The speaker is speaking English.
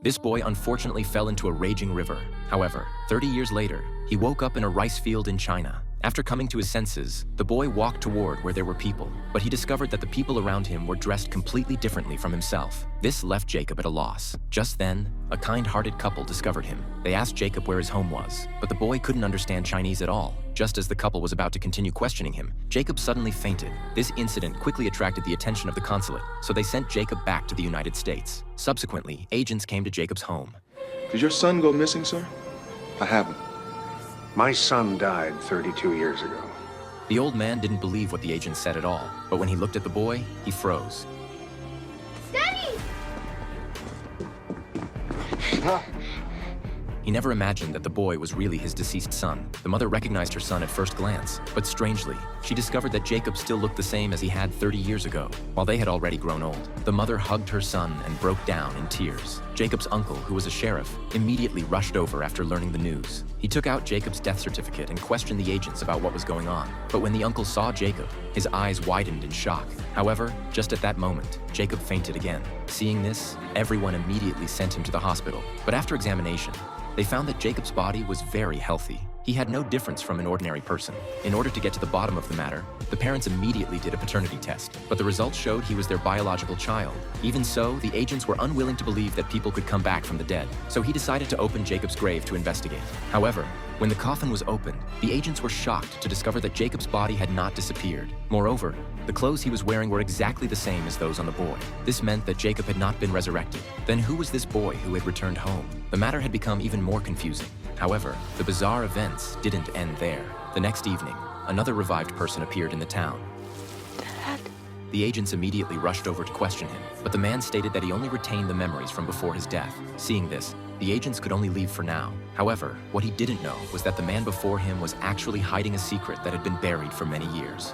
This boy unfortunately fell into a raging river. However, 30 years later, he woke up in a rice field in China. After coming to his senses, the boy walked toward where there were people, but he discovered that the people around him were dressed completely differently from himself. This left Jacob at a loss. Just then, a kind-hearted couple discovered him. They asked Jacob where his home was, but the boy couldn't understand Chinese at all. Just as the couple was about to continue questioning him, Jacob suddenly fainted. This incident quickly attracted the attention of the consulate, so they sent Jacob back to the United States. Subsequently, agents came to Jacob's home. Did your son go missing, sir? I haven't. My son died 32 years ago. The old man didn't believe what the agent said at all, but when he looked at the boy, he froze. Daddy! He never imagined that the boy was really his deceased son. The mother recognized her son at first glance, but strangely, she discovered that Jacob still looked the same as he had 30 years ago, while they had already grown old. The mother hugged her son and broke down in tears. Jacob's uncle, who was a sheriff, immediately rushed over after learning the news. He took out Jacob's death certificate and questioned the agents about what was going on. But when the uncle saw Jacob, his eyes widened in shock. However, just at that moment, Jacob fainted again. Seeing this, everyone immediately sent him to the hospital. But after examination, they found that Jacob's body was very healthy. He had no difference from an ordinary person. In order to get to the bottom of the matter, the parents immediately did a paternity test, but the results showed he was their biological child. Even so, the agents were unwilling to believe that people could come back from the dead, so he decided to open Jacob's grave to investigate. However, when the coffin was opened, the agents were shocked to discover that Jacob's body had not disappeared. Moreover, the clothes he was wearing were exactly the same as those on the boy. This meant that Jacob had not been resurrected. Then who was this boy who had returned home? The matter had become even more confusing. However, the bizarre events didn't end there. The next evening, another revived person appeared in the town. Dad. The agents immediately rushed over to question him, but the man stated that he only retained the memories from before his death. Seeing this, the agents could only leave for now. However, what he didn't know was that the man before him was actually hiding a secret that had been buried for many years.